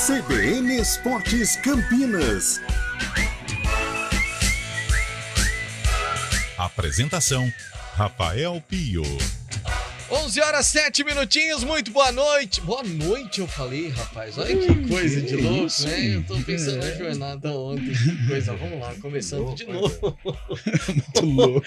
CBN Esportes Campinas. Apresentação: Rafael Pio. 11h07, muito boa noite. Boa noite, eu falei, rapaz. Olha que coisa de louco, né? Eu tô pensando na jornada ontem. Que coisa. Vamos lá, começando de novo. Muito louco.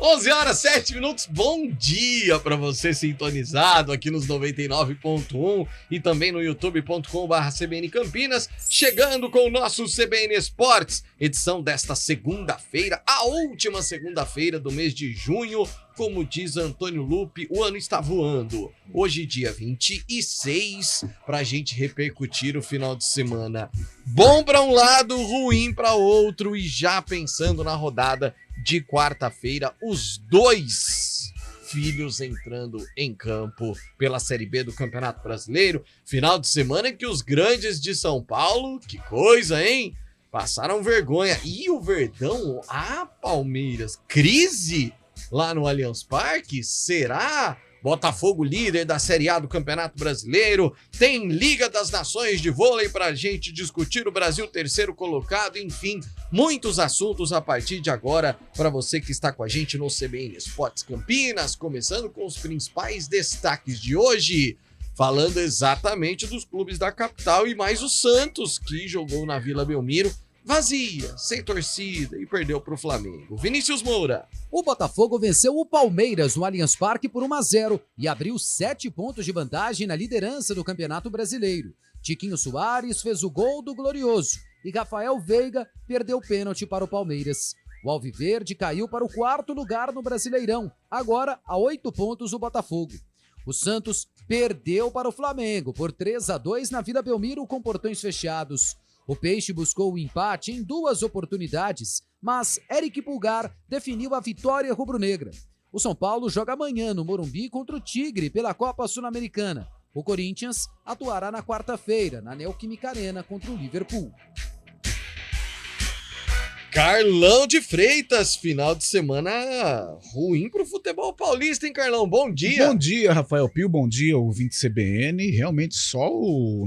11h07. Bom dia pra você sintonizado aqui nos 99.1 e também no youtube.com/CBN Campinas. Chegando com o nosso CBN Esportes, edição desta segunda-feira, a última segunda-feira do mês de junho. Como diz Antônio Lupe, o ano está voando. Hoje, dia 26, pra gente repercutir o final de semana. Bom para um lado, ruim para outro. E já pensando na rodada de quarta-feira, os dois filhos entrando em campo pela Série B do Campeonato Brasileiro. Final de semana em que os grandes de São Paulo, que coisa, hein? Passaram vergonha. E o Verdão, Palmeiras, crise lá no Allianz Parque? Será? Botafogo líder da Série A do Campeonato Brasileiro. Tem Liga das Nações de vôlei pra gente discutir. O Brasil terceiro colocado. Enfim, muitos assuntos a partir de agora para você que está com a gente no CBN Esportes Campinas. Começando com os principais destaques de hoje. Falando exatamente dos clubes da capital e mais o Santos, que jogou na Vila Belmiro vazia, sem torcida e perdeu para o Flamengo. Vinícius Moura. O Botafogo venceu o Palmeiras no Allianz Parque por 1-0 e abriu 7 pontos de vantagem na liderança do Campeonato Brasileiro. Tiquinho Soares fez o gol do Glorioso e Rafael Veiga perdeu o pênalti para o Palmeiras. O Alviverde caiu para o 4º lugar no Brasileirão, agora a 8 pontos o Botafogo. O Santos perdeu para o Flamengo por 3-2 na Vila Belmiro com portões fechados. O Peixe buscou o empate em 2 oportunidades, mas Eric Pulgar definiu a vitória rubro-negra. O São Paulo joga amanhã no Morumbi contra o Tigre pela Copa Sul-Americana. O Corinthians atuará na quarta-feira na Neoquímica Arena contra o Liverpool. Carlão de Freitas, final de semana ruim pro futebol paulista, hein, Carlão? Bom dia. Bom dia, Rafael Pio, bom dia, ouvinte CBN. Realmente,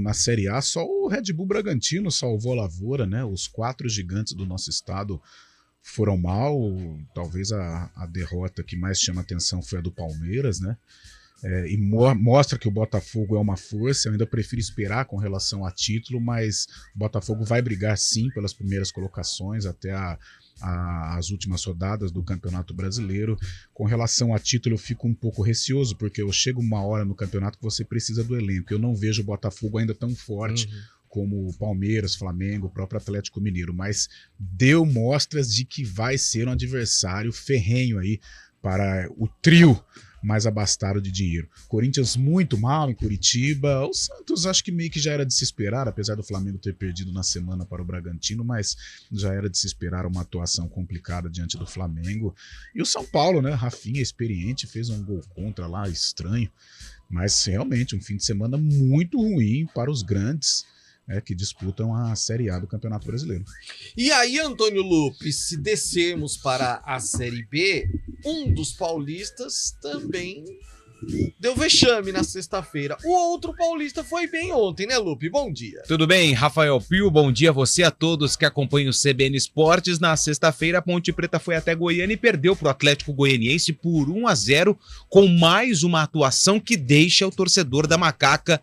na Série A, só o Red Bull Bragantino salvou a lavoura, né? Os 4 gigantes do nosso estado foram mal. Talvez a derrota que mais chama atenção foi a do Palmeiras, né? E mostra que o Botafogo é uma força. Eu ainda prefiro esperar com relação a título, mas o Botafogo vai brigar sim pelas primeiras colocações até as últimas rodadas do Campeonato Brasileiro. Com relação a título, eu fico um pouco receoso, porque eu chego uma hora no campeonato que você precisa do elenco. Eu não vejo o Botafogo ainda tão forte como o Palmeiras, Flamengo, o próprio Atlético Mineiro, mas deu mostras de que vai ser um adversário ferrenho aí para o trio mais abastado de dinheiro. Corinthians muito mal em Curitiba. O Santos acho que meio que já era de se esperar, apesar do Flamengo ter perdido na semana para o Bragantino, mas já era de se esperar uma atuação complicada diante do Flamengo. E o São Paulo, né? Rafinha, experiente, fez um gol contra lá, estranho. Mas realmente um fim de semana muito ruim para os grandes, que disputam a Série A do Campeonato Brasileiro. E aí, Antônio Lupe, se descermos para a Série B, um dos paulistas também deu vexame na sexta-feira. O outro paulista foi bem ontem, né, Lupe? Bom dia. Tudo bem, Rafael Pio? Bom dia a você, a todos que acompanham o CBN Esportes. Na sexta-feira, a Ponte Preta foi até Goiânia e perdeu para o Atlético Goianiense por 1-0, com mais uma atuação que deixa o torcedor da Macaca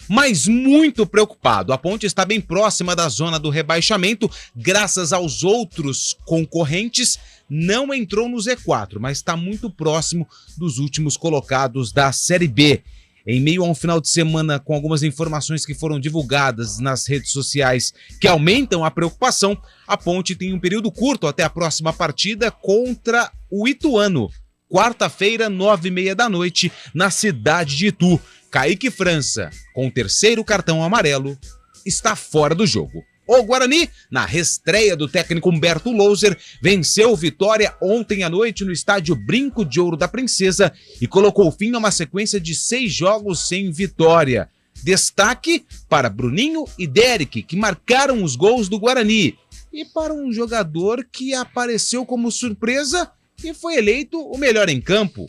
mas muito preocupado. A Ponte está bem próxima da zona do rebaixamento, graças aos outros concorrentes, não entrou no Z4, mas está muito próximo dos últimos colocados da Série B. Em meio a um final de semana com algumas informações que foram divulgadas nas redes sociais que aumentam a preocupação, a Ponte tem um período curto até a próxima partida contra o Ituano. Quarta-feira, 9h30 da noite, na cidade de Itu. Kaique França, com o 3º cartão amarelo, está fora do jogo. O Guarani, na reestreia do técnico Humberto Louser, venceu o Vitória ontem à noite no estádio Brinco de Ouro da Princesa e colocou fim a uma sequência de 6 jogos sem vitória. Destaque para Bruninho e Derek, que marcaram os gols do Guarani. E para um jogador que apareceu como surpresa e foi eleito o melhor em campo,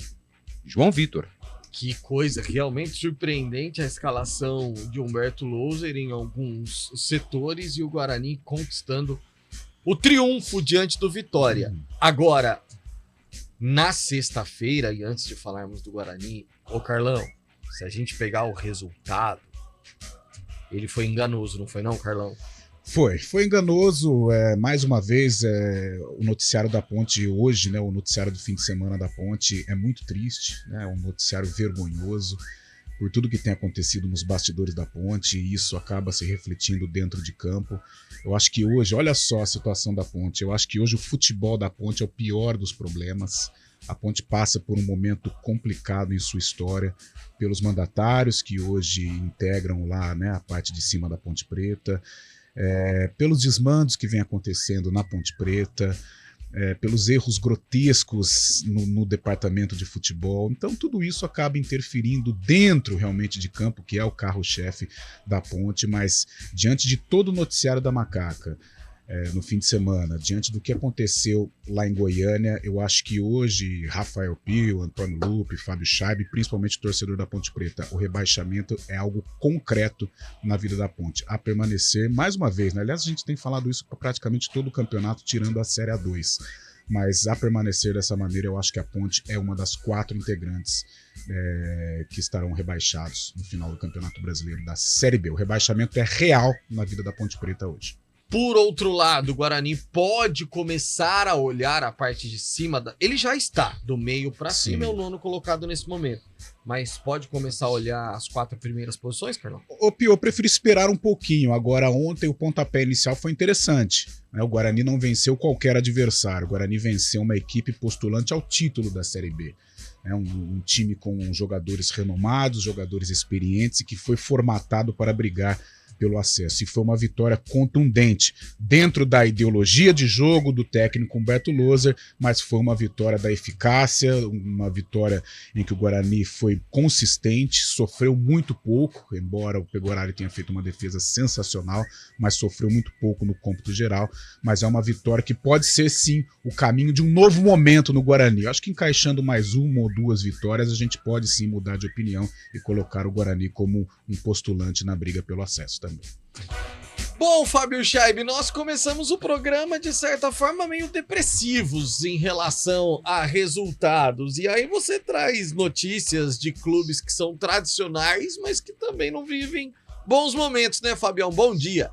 João Vitor. Que coisa realmente surpreendente a escalação de Humberto Louser em alguns setores e o Guarani conquistando o triunfo diante do Vitória. Agora, na sexta-feira, e antes de falarmos do Guarani, ô Carlão, se a gente pegar o resultado, ele foi enganoso, não foi não, Carlão? Foi enganoso. Mais uma vez, o noticiário da Ponte hoje, né, o noticiário do fim de semana da Ponte é muito triste, né, é um noticiário vergonhoso por tudo que tem acontecido nos bastidores da Ponte, e isso acaba se refletindo dentro de campo. Eu acho que hoje, olha só a situação da Ponte, eu acho que hoje o futebol da Ponte é o pior dos problemas. A Ponte passa por um momento complicado em sua história, pelos mandatários que hoje integram lá, né, a parte de cima da Ponte Preta, pelos desmandos que vem acontecendo na Ponte Preta, pelos erros grotescos no departamento de futebol. Então tudo isso acaba interferindo dentro realmente de campo, que é o carro-chefe da Ponte, mas diante de todo o noticiário da Macaca, no fim de semana, diante do que aconteceu lá em Goiânia, eu acho que hoje Rafael Pio, Antônio Lupe, Fábio Scheibe, principalmente o torcedor da Ponte Preta, o rebaixamento é algo concreto na vida da Ponte, a permanecer mais uma vez, né? Aliás, a gente tem falado isso para praticamente todo o campeonato, tirando a Série A2, mas a permanecer dessa maneira, eu acho que a Ponte é uma das 4 integrantes que estarão rebaixados no final do Campeonato Brasileiro da Série B. O rebaixamento é real na vida da Ponte Preta hoje. Por outro lado, o Guarani pode começar a olhar a parte de cima. Ele já está, do meio para cima, é o 9º colocado nesse momento. Mas pode começar a olhar as 4 primeiras posições, Carlão? Ô Pio, eu prefiro esperar um pouquinho. Agora, ontem o pontapé inicial foi interessante, né? O Guarani não venceu qualquer adversário. O Guarani venceu uma equipe postulante ao título da Série B. Um time com jogadores renomados, jogadores experientes e que foi formatado para brigar pelo acesso, e foi uma vitória contundente dentro da ideologia de jogo do técnico Humberto Louser, mas foi uma vitória da eficácia, uma vitória em que o Guarani foi consistente, sofreu muito pouco, embora o Pegorari tenha feito uma defesa sensacional, mas sofreu muito pouco no cômputo geral, mas é uma vitória que pode ser sim o caminho de um novo momento no Guarani. Eu acho que encaixando mais 1 ou 2 vitórias, a gente pode sim mudar de opinião e colocar o Guarani como um postulante na briga pelo acesso também. Bom, Fábio Scheibe, nós começamos o programa de certa forma meio depressivos em relação a resultados, e aí você traz notícias de clubes que são tradicionais, mas que também não vivem bons momentos, né, Fabião? Bom dia.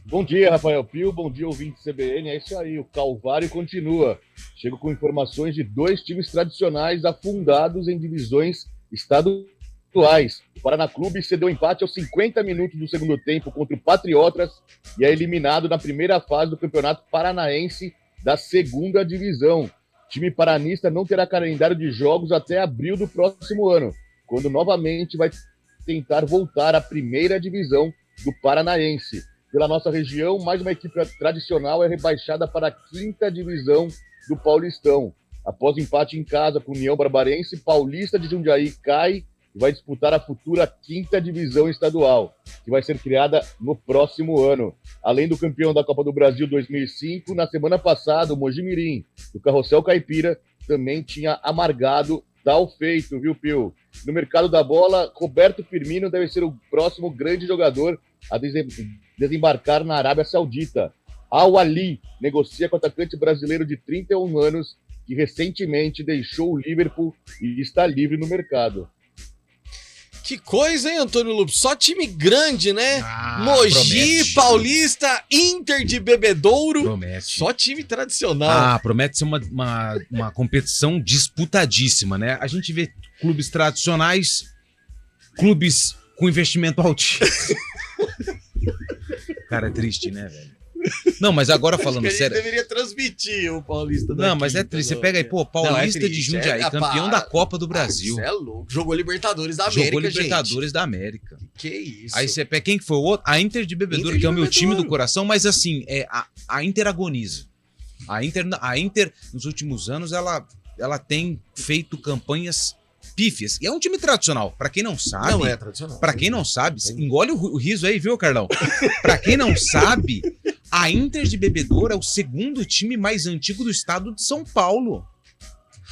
Bom dia, Rafael Pio, bom dia, ouvinte CBN, é isso aí, o calvário continua. Chego com informações de 2 times tradicionais afundados em divisões estaduais. O Paraná Clube cedeu empate aos 50 minutos do segundo tempo contra o Patriotas e é eliminado na primeira fase do Campeonato Paranaense da 2ª Divisão. O time paranista não terá calendário de jogos até abril do próximo ano, quando novamente vai tentar voltar à 1ª Divisão do Paranaense. Pela nossa região, mais uma equipe tradicional é rebaixada para a 5ª Divisão do Paulistão. Após empate em casa com o União Barbarense, Paulista de Jundiaí cai e vai disputar a futura 5ª Divisão Estadual, que vai ser criada no próximo ano. Além do campeão da Copa do Brasil 2005, na semana passada, o Mojimirim, do Carrossel Caipira, também tinha amargado tal feito, viu, Pio? No mercado da bola, Roberto Firmino deve ser o próximo grande jogador a desembarcar na Arábia Saudita. Al Ahly negocia com o atacante brasileiro de 31 anos, que recentemente deixou o Liverpool e está livre no mercado. Que coisa, hein, Antônio Lupe? Só time grande, né? Mogi, promete. Paulista, Inter de Bebedouro. Promete. Só time tradicional. Promete ser uma competição disputadíssima, né? A gente vê clubes tradicionais, clubes com investimento altíssimo. Cara, é triste, né, velho? Não, mas agora falando sério... deveria transmitir o Paulista daqui. Não, mas é triste. Você pega aí, pô, Paulista de Jundiaí, campeão da Copa do Brasil. Isso é louco. Jogou Libertadores da América, Jogou Libertadores da América. Que isso? Aí você pega quem que foi o outro? A Inter de Bebedouro, que é o meu time do coração, mas assim, a Inter agoniza. A Inter, nos últimos anos, ela tem feito campanhas pífias. E é um time tradicional. Pra quem não sabe... Não é tradicional. Pra quem não sabe... Engole o riso aí, viu, Carlão? Pra quem não sabe... A Inter de Bebedouro é o 2º time mais antigo do estado de São Paulo.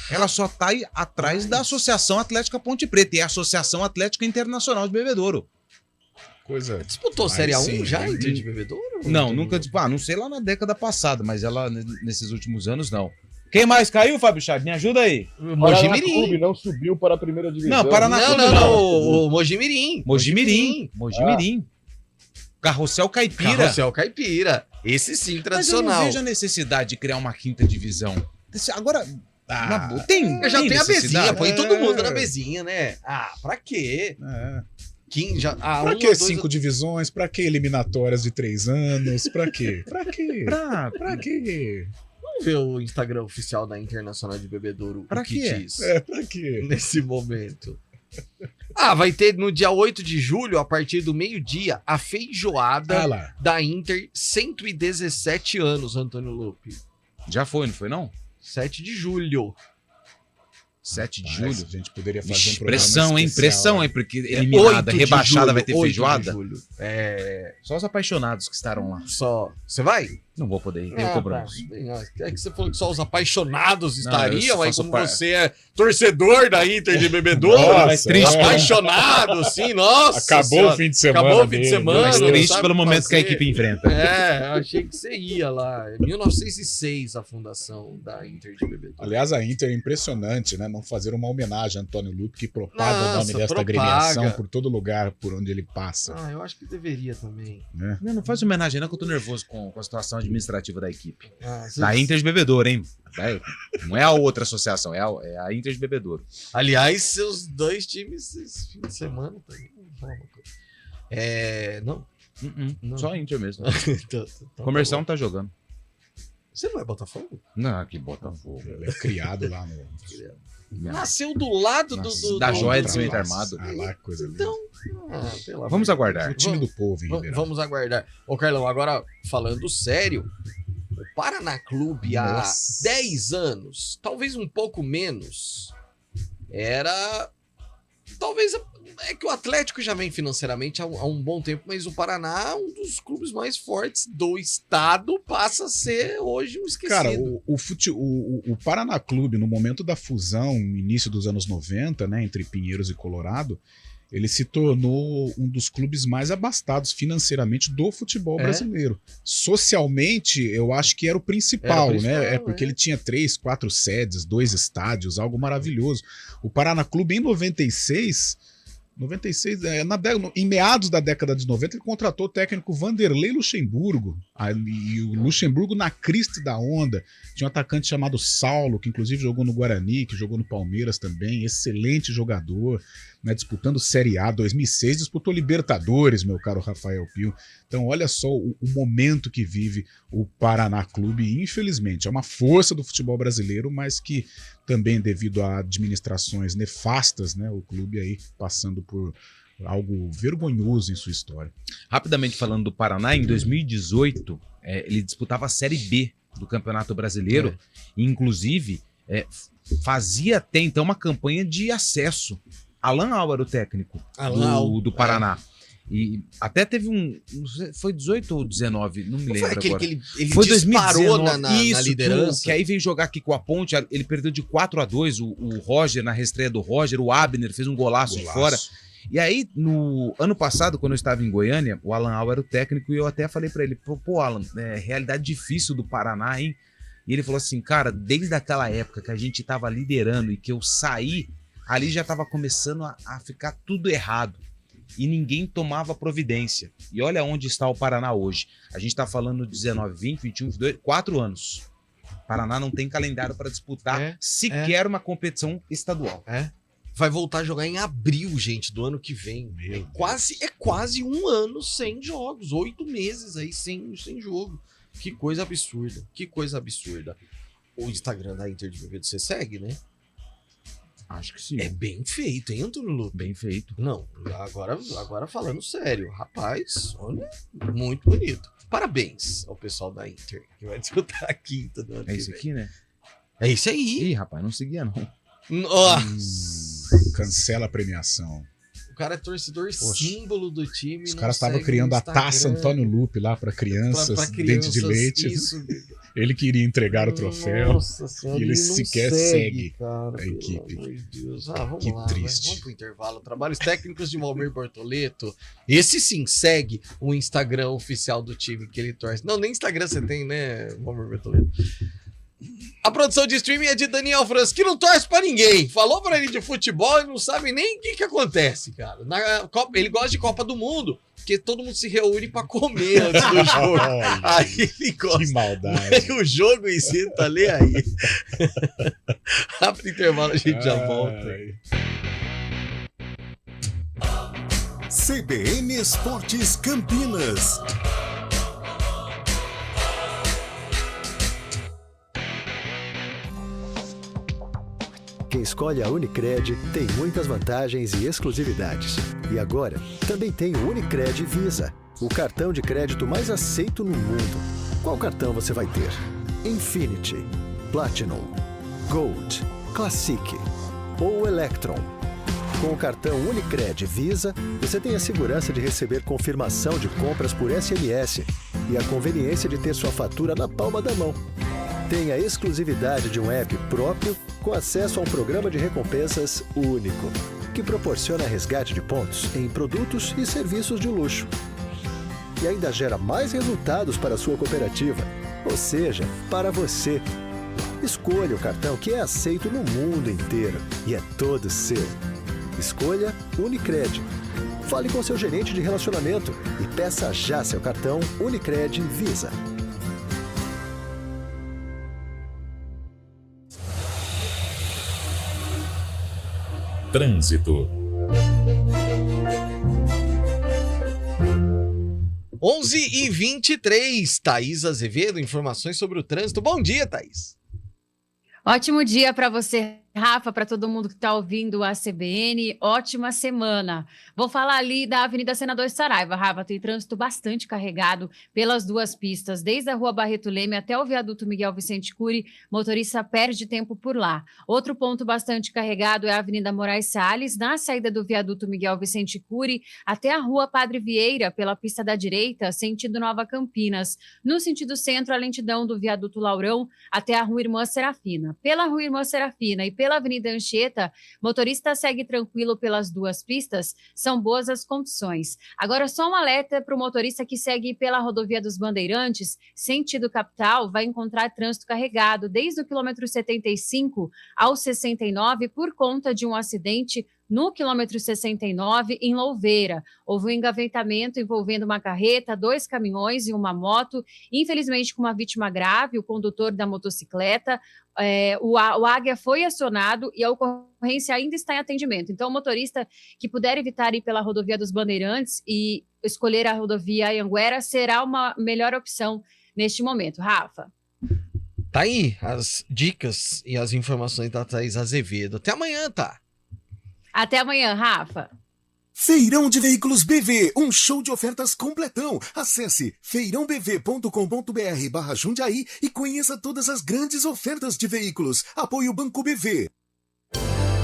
ela só tá aí atrás da Associação Atlética Ponte Preta e a Associação Atlética Internacional de Bebedouro. Coisa. Disputou Série A1 sim, já, né? Inter de Bebedouro? Não, nunca, não sei lá na década passada, mas ela nesses últimos anos não. Quem mais caiu, Fábio Chave? Me ajuda aí. Paraná Clube não subiu para a primeira divisão. Não, Paraná Clube Não, o Mojimirim. Mojimirim. Carrossel Caipira. Carrossel Caipira. Esse sim, Mas eu tradicional. não vejo a necessidade de criar uma quinta divisão. Agora, na boa, tem. Eu já tem tenho a bezinha, necessidade? põe todo mundo na bezinha, né? Ah, pra quê? É. Pra Pra que 5 divisões? Pra que eliminatórias de 3 anos? Pra quê? Pra quê? Pra quê? Vamos ver o Instagram oficial da Internacional de Bebedouro. Pra o que quê? diz Pra quê? nesse momento. Vai ter no dia 8 de julho, a partir do meio-dia, a feijoada Ah lá. da Inter, 117 anos, Antônio Lupe. Já foi, não foi não? 7 de julho. 7 de Mas julho. a gente poderia fazer Vixe, um programa pressão, hein? especial, Pressão, hein? hein? Porque eliminada, 8 de rebaixada, julho, vai ter 8 de feijoada. julho. Só os apaixonados que estarão lá. Só. Você vai? Não vou poder ir, tenho Tá. compromisso. É que você falou que só os apaixonados eu estariam, só aí faço como parte. você é torcedor da Inter de Bebedouro, Nossa, mas triste. apaixonado, sim, nossa. Acabou senhora. o fim de semana. Acabou o fim de dele, semana. Mas não triste sabe pelo o que momento que a fazer. equipe enfrenta. Eu achei que você ia lá. É 1906 a fundação da Inter de Bebedouro. Aliás, a Inter é impressionante, né? Não fazer uma homenagem a Antônio Lupe, que propaga o nome Nossa, desta propaga. agremiação por todo lugar por onde ele passa. Eu acho que deveria também. Né? Não faz homenagem não, que eu tô nervoso com a situação administrativa da equipe. Você- Da Inter de Bebedouro, hein? Não é a outra associação, é a Inter de Bebedouro. Aliás, seus dois times esse fim de semana também. Vou falar uma coisa. Não. Não. Só a Inter mesmo. Então, O Comercial não tá tá jogando. bom. Você não é Botafogo? Não, que Botafogo. Ele é criado lá no. Nasceu do lado do Da joia do- de cimento armado. Ah, lá, que coisa linda. Então, pelo amor Vamos de aguardar. O time do povo, em Deus. Ribeirão. Vamos aguardar. Ô, Carlão, agora falando sério, o Paraná Clube há Nossa. 10 anos, talvez um pouco menos, era. Talvez. É que o Atlético já vem financeiramente há um bom tempo, mas o Paraná, um dos clubes mais fortes do estado, passa a ser hoje um esquecido. Cara, o Paraná Clube, no momento da fusão, início dos anos 90, né, entre Pinheiros e Colorado, ele se tornou um dos clubes mais abastados financeiramente do futebol brasileiro. Socialmente, eu acho que era o principal, né? É porque ele tinha 3, 4 sedes, 2 estádios, algo maravilhoso. O Paraná Clube, em 96, em meados da década de 90, ele contratou o técnico Vanderlei Luxemburgo. E o Luxemburgo na crista da onda. Tinha um atacante chamado Saulo, que inclusive jogou no Guarani, que jogou no Palmeiras também. Excelente jogador, né, disputando Série A. 2006 disputou Libertadores, meu caro Rafael Pio. Então olha só o momento que vive o Paraná Clube. Infelizmente, é uma força do futebol brasileiro, mas que também devido a administrações nefastas, né, o clube aí passando por algo vergonhoso em sua história. Rapidamente falando do Paraná, em 2018, ele disputava a Série B do Campeonato Brasileiro, e inclusive fazia até então uma campanha de acesso. Alan Álvaro, o técnico do Paraná. E até teve não sei, foi 18 ou 19, não me lembro Foi aquele agora. que ele Foi disparou 2019, na liderança. que aí veio jogar aqui com a Ponte, ele perdeu de 4-2, o Roger, na reestreia do Roger, o Abner fez um golaço de fora. E aí, no ano passado, quando eu estava em Goiânia, o Alan Al era o técnico e eu até falei pra ele, pô, Alan, realidade difícil do Paraná, hein? E ele falou assim, cara, desde aquela época que a gente tava liderando e que eu saí, ali já tava começando a ficar tudo errado. E ninguém tomava providência. E olha onde está o Paraná hoje. A gente tá falando de 19, 20, 21, 22, 4 anos. O Paraná não tem calendário para disputar sequer uma competição estadual. Vai voltar a jogar em abril, gente, do ano que vem. É quase um ano sem jogos. 8 meses aí sem jogo. Que coisa absurda. Que coisa absurda. O Instagram da Inter de Bebedouro você segue, né? Acho que sim. É bem feito, hein, Antônio Lupe? Bem feito. Não, agora falando sério. Rapaz, olha, muito bonito. Parabéns ao pessoal da Inter, que vai disputar a quinta do ano É que esse vem. aqui, né? É isso aí. Ih, rapaz, não seguia não. Cancela a premiação. O cara é torcedor símbolo do time. Os não caras estavam segue criando no a taça Instagram. Antônio Lupe lá para crianças, Pra dente de leite. Isso. Ele queria entregar o troféu. Nossa senhora, e ele não sequer segue cara, a equipe. Pelo amor de Deus. Vamos Que lá, triste. Vamos pro intervalo. Trabalhos técnicos de Valmir Bortoleto. Esse sim segue o Instagram oficial do time que ele torce. Não, nem Instagram você tem, né, Valmir Bortoleto? A produção de streaming é de Daniel Franz, que não torce pra ninguém. Falou pra ele de futebol e não sabe nem o que acontece, cara. Ele gosta de Copa do Mundo, porque todo mundo se reúne pra comer antes do jogo. Aí ele gosta. Que maldade. O jogo em si tá ali aí. Rápido intervalo, a gente já volta. CBN Esportes Campinas. Quem escolhe a Unicred tem muitas vantagens e exclusividades. E agora, também tem o Unicred Visa, o cartão de crédito mais aceito no mundo. Qual cartão você vai ter? Infinity, Platinum, Gold, Classic ou Electron? Com o cartão Unicred Visa, você tem a segurança de receber confirmação de compras por SMS e a conveniência de ter sua fatura na palma da mão. Tem a exclusividade de um app próprio com acesso a um programa de recompensas único, que proporciona resgate de pontos em produtos e serviços de luxo. E ainda gera mais resultados para a sua cooperativa, ou seja, para você. Escolha o cartão que é aceito no mundo inteiro e é todo seu. Escolha Unicred. Fale com seu gerente de relacionamento e peça já seu cartão Unicred Visa. Trânsito. 11h23, Thaís Azevedo, informações sobre o trânsito. Bom dia, Thaís. Ótimo dia para você, Rafa, para todo mundo que está ouvindo a CBN. Ótima semana. Vou falar ali da Avenida Senador Saraiva, Rafa. Tem trânsito bastante carregado pelas duas pistas, desde a Rua Barreto Leme até o viaduto Miguel Vicente Cury. Motorista perde tempo por lá. Outro ponto bastante carregado é a Avenida Moraes Salles, na saída do viaduto Miguel Vicente Cury até a Rua Padre Vieira, pela pista da direita, sentido Nova Campinas. No sentido centro, a lentidão do viaduto Laurão até a Rua Irmã Serafina. Pela Rua Irmã Serafina e pela Avenida Anchieta, motorista segue tranquilo pelas duas pistas, são boas as condições. Agora, só um alerta para o motorista que segue pela rodovia dos Bandeirantes, sentido capital, vai encontrar trânsito carregado desde o quilômetro 75 ao 69 por conta de um acidente no quilômetro 69, em Louveira. Houve um engavetamento envolvendo uma carreta, 2 caminhões e uma moto, infelizmente com uma vítima grave, o condutor da motocicleta. O Águia foi acionado e a ocorrência ainda está em atendimento. Então, o motorista que puder evitar ir pela rodovia dos Bandeirantes e escolher a rodovia Anhanguera será uma melhor opção neste momento. Rafa. Tá aí as dicas e as informações da Thaís Azevedo. Até amanhã, tá? Até amanhã, Rafa. Feirão de Veículos BV, um show de ofertas completão. Acesse feirãobv.com.br/Jundiaí e conheça todas as grandes ofertas de veículos. Apoio Banco BV.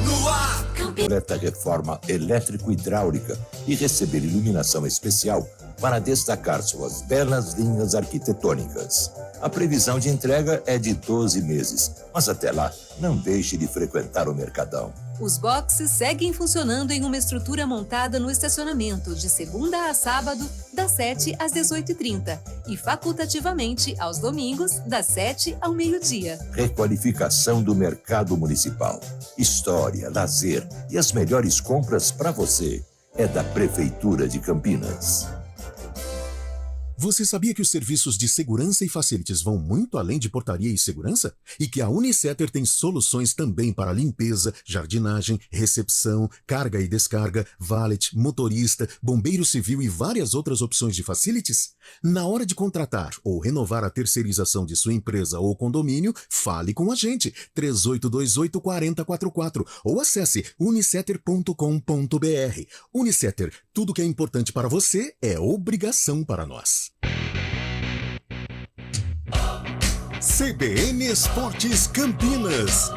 No ar! Completa reforma elétrico-hidráulica e receber iluminação especial para destacar suas belas linhas arquitetônicas. A previsão de entrega é de 12 meses, mas até lá, não deixe de frequentar o Mercadão. Os boxes seguem funcionando em uma estrutura montada no estacionamento de segunda a sábado, das 7 às 18h30 e facultativamente aos domingos, das 7 ao meio-dia. Requalificação do mercado municipal. História, lazer e as melhores compras para você. É da Prefeitura de Campinas. Você sabia que os serviços de segurança e facilities vão muito além de portaria e segurança? E que a Unicetter tem soluções também para limpeza, jardinagem, recepção, carga e descarga, valet, motorista, bombeiro civil e várias outras opções de facilities? Na hora de contratar ou renovar a terceirização de sua empresa ou condomínio, fale com a gente, 3828-4044 ou acesse unicetter.com.br. Unicetter, tudo que é importante para você é obrigação para nós. CBN Esportes Campinas.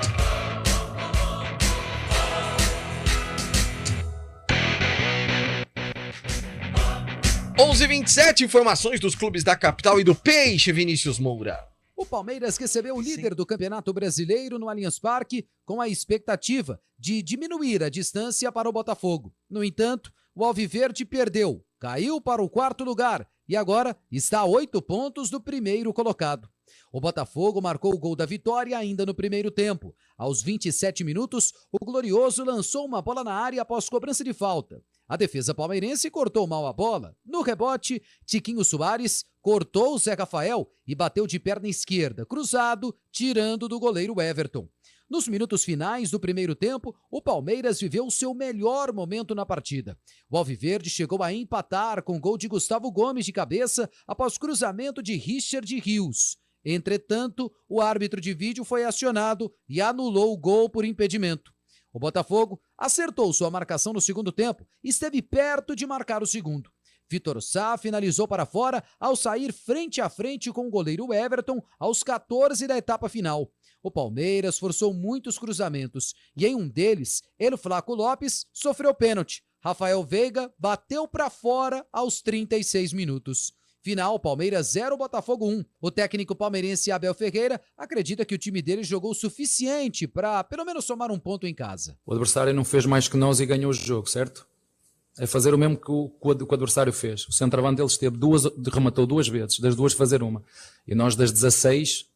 (11h27), informações dos clubes da capital e do Peixe, Vinícius Moura. O Palmeiras recebeu o líder do Campeonato Brasileiro no Allianz Parque com a expectativa de diminuir a distância para o Botafogo. No entanto, o Alviverde perdeu, caiu para o 4º lugar e agora está a 8 pontos do primeiro colocado. O Botafogo marcou o gol da vitória ainda no primeiro tempo. Aos 27 minutos, o Glorioso lançou uma bola na área após cobrança de falta. A defesa palmeirense cortou mal a bola. No rebote, Tiquinho Soares cortou o Zé Rafael e bateu de perna esquerda, cruzado, tirando do goleiro Everton. Nos minutos finais do primeiro tempo, o Palmeiras viveu seu melhor momento na partida. O Alviverde chegou a empatar com gol de Gustavo Gomes de cabeça após cruzamento de Richard Rios. Entretanto, o árbitro de vídeo foi acionado e anulou o gol por impedimento. O Botafogo acertou sua marcação no segundo tempo e esteve perto de marcar o segundo. Vitor Sá finalizou para fora ao sair frente a frente com o goleiro Everton aos 14 da etapa final. O Palmeiras forçou muitos cruzamentos e em um deles, El Flaco Lopes sofreu pênalti. Rafael Veiga bateu para fora aos 36 minutos. Final, Palmeiras 0, Botafogo 1. O técnico palmeirense Abel Ferreira acredita que o time dele jogou o suficiente para pelo menos somar um ponto em casa. O adversário não fez mais que nós e ganhou o jogo, certo? É fazer o mesmo que o adversário fez. O centroavante dele rematou 2 vezes, das 2 fazer uma. E nós das 16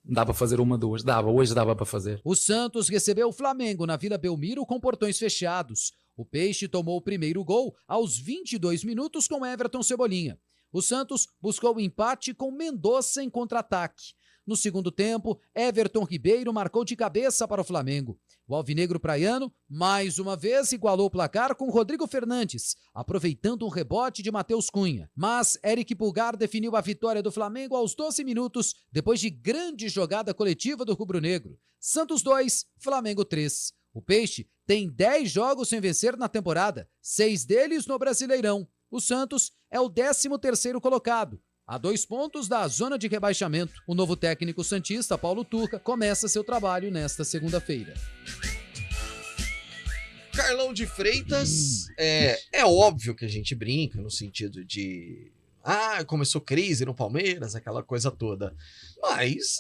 dá para fazer 1, 2. Hoje dava para fazer. O Santos recebeu o Flamengo na Vila Belmiro com portões fechados. O Peixe tomou o primeiro gol aos 22 minutos com Everton Cebolinha. O Santos buscou o empate com Mendonça em contra-ataque. No segundo tempo, Everton Ribeiro marcou de cabeça para o Flamengo. O alvinegro praiano, mais uma vez, igualou o placar com Rodrigo Fernandes, aproveitando um rebote de Matheus Cunha. Mas Eric Pulgar definiu a vitória do Flamengo aos 12 minutos, depois de grande jogada coletiva do rubro-negro. Santos 2, Flamengo 3. O Peixe tem 10 jogos sem vencer na temporada, 6 deles no Brasileirão. O Santos é o 13º colocado, a 2 pontos da zona de rebaixamento. O novo técnico santista, Paulo Tuca, começa seu trabalho nesta segunda-feira. Carlão de Freitas, é óbvio que a gente brinca no sentido de... começou crise no Palmeiras, aquela coisa toda. Mas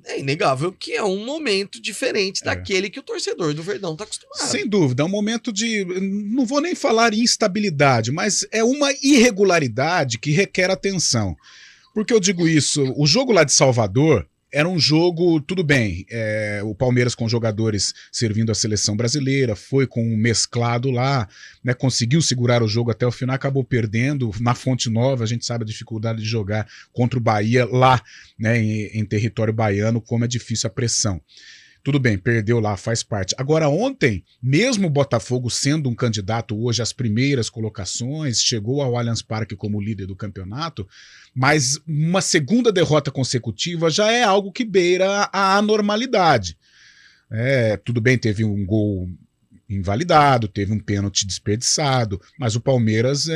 é inegável que é um momento diferente daquele que o torcedor do Verdão está acostumado. Sem dúvida, é um momento de... Não vou nem falar em instabilidade, mas é uma irregularidade que requer atenção. Por que eu digo isso? O jogo lá de Salvador era um jogo, tudo bem, o Palmeiras com jogadores servindo a seleção brasileira, foi com um mesclado lá, né, conseguiu segurar o jogo até o final, acabou perdendo na Fonte Nova. A gente sabe a dificuldade de jogar contra o Bahia lá, né, em território baiano, como é difícil a pressão. Tudo bem, perdeu lá, faz parte. Agora ontem, mesmo o Botafogo sendo um candidato hoje às primeiras colocações, chegou ao Allianz Parque como líder do campeonato, mas uma segunda derrota consecutiva já é algo que beira a anormalidade. Tudo bem, teve um gol invalidado, teve um pênalti desperdiçado, mas o Palmeiras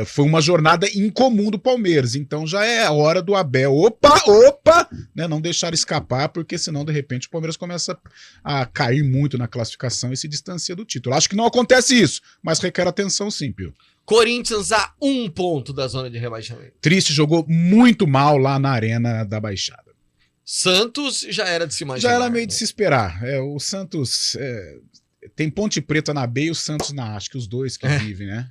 foi uma jornada incomum do Palmeiras, então já é a hora do Abel, né, não deixar escapar, porque senão de repente o Palmeiras começa a cair muito na classificação e se distancia do título. Acho que não acontece isso, mas requer atenção sim, Pio. Corinthians a 1 ponto da zona de rebaixamento. Triste, jogou muito mal lá na Arena da Baixada. Santos já era de se imaginar. Já era meio de se esperar. O Santos... tem Ponte Preta na B e o Santos na A, acho que os dois que vivem, né?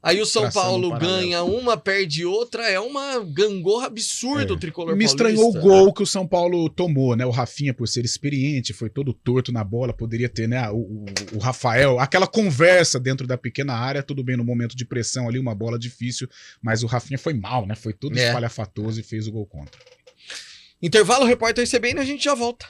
Aí o São Paulo ganha uma, perde outra, é uma gangorra absurda o tricolor paulista. Me estranhou o gol que o São Paulo tomou, né? O Rafinha, por ser experiente, foi todo torto na bola, poderia ter, né? O Rafael, aquela conversa dentro da pequena área, tudo bem no momento de pressão ali, uma bola difícil, mas o Rafinha foi mal, né? Foi todo espalhafatoso e fez o gol contra. Intervalo, repórter CBN, a gente já volta.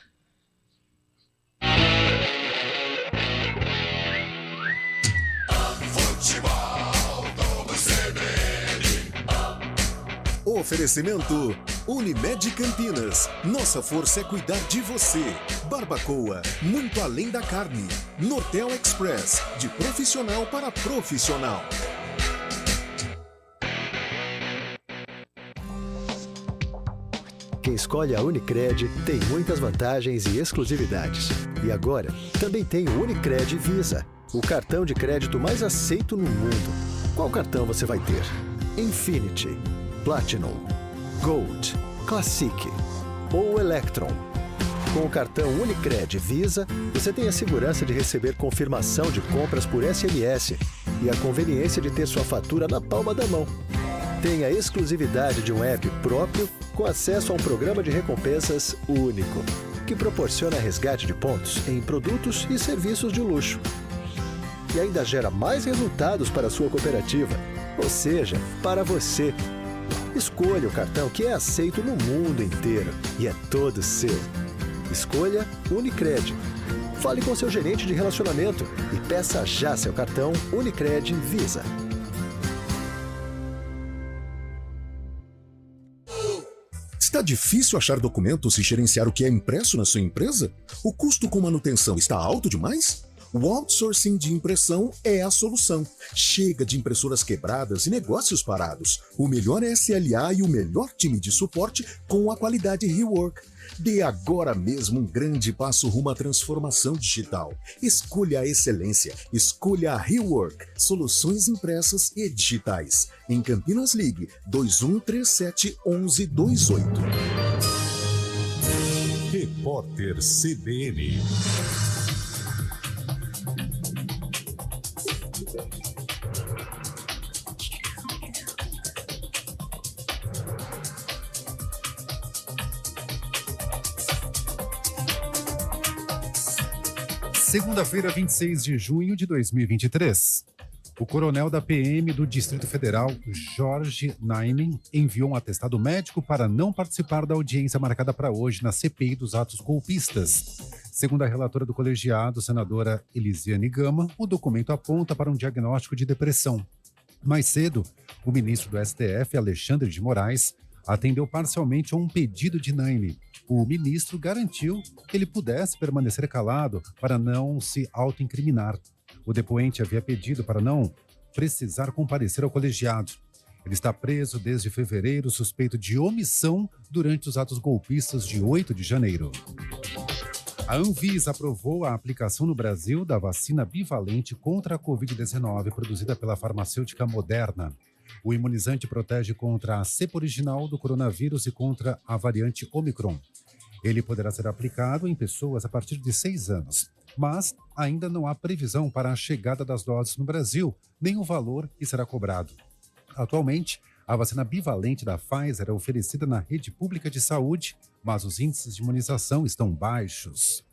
Oferecimento Unimed Campinas. Nossa força é cuidar de você. Barbacoa, muito além da carne. Nortel Express, de profissional para profissional. Quem escolhe a Unicred tem muitas vantagens e exclusividades. E agora, também tem o Unicred Visa, o cartão de crédito mais aceito no mundo. Qual cartão você vai ter? Infinity, Platinum, Gold, Classic. ou Electron. Com o cartão Unicred Visa, você tem a segurança de receber confirmação de compras por SMS e a conveniência de ter sua fatura na palma da mão. Tem a exclusividade de um app próprio com acesso a um programa de recompensas único, que proporciona resgate de pontos em produtos e serviços de luxo. E ainda gera mais resultados para a sua cooperativa, ou seja, para você. Escolha o cartão que é aceito no mundo inteiro e é todo seu. Escolha Unicred. Fale com seu gerente de relacionamento e peça já seu cartão Unicred Visa. Está difícil achar documentos e gerenciar o que é impresso na sua empresa? O custo com manutenção está alto demais? O outsourcing de impressão é a solução. Chega de impressoras quebradas e negócios parados. O melhor SLA e o melhor time de suporte com a qualidade Rework. Dê agora mesmo um grande passo rumo à transformação digital. Escolha a excelência. Escolha a Rework. Soluções impressas e digitais. Em Campinas, ligue 2137-1128. Repórter CBN. Segunda-feira, 26 de junho de 2023. O coronel da PM do Distrito Federal, Jorge Naiman, enviou um atestado médico para não participar da audiência marcada para hoje na CPI dos atos golpistas. Segundo a relatora do colegiado, senadora Elisiane Gama, o documento aponta para um diagnóstico de depressão. Mais cedo, o ministro do STF, Alexandre de Moraes, atendeu parcialmente a um pedido de Naiman. O ministro garantiu que ele pudesse permanecer calado para não se autoincriminar. O depoente havia pedido para não precisar comparecer ao colegiado. Ele está preso desde fevereiro, suspeito de omissão durante os atos golpistas de 8 de janeiro. A Anvisa aprovou a aplicação no Brasil da vacina bivalente contra a Covid-19 produzida pela farmacêutica Moderna. O imunizante protege contra a cepa original do coronavírus e contra a variante Omicron. Ele poderá ser aplicado em pessoas a partir de 6 anos, mas ainda não há previsão para a chegada das doses no Brasil, nem o valor que será cobrado. Atualmente, a vacina bivalente da Pfizer é oferecida na rede pública de saúde, mas os índices de imunização estão baixos.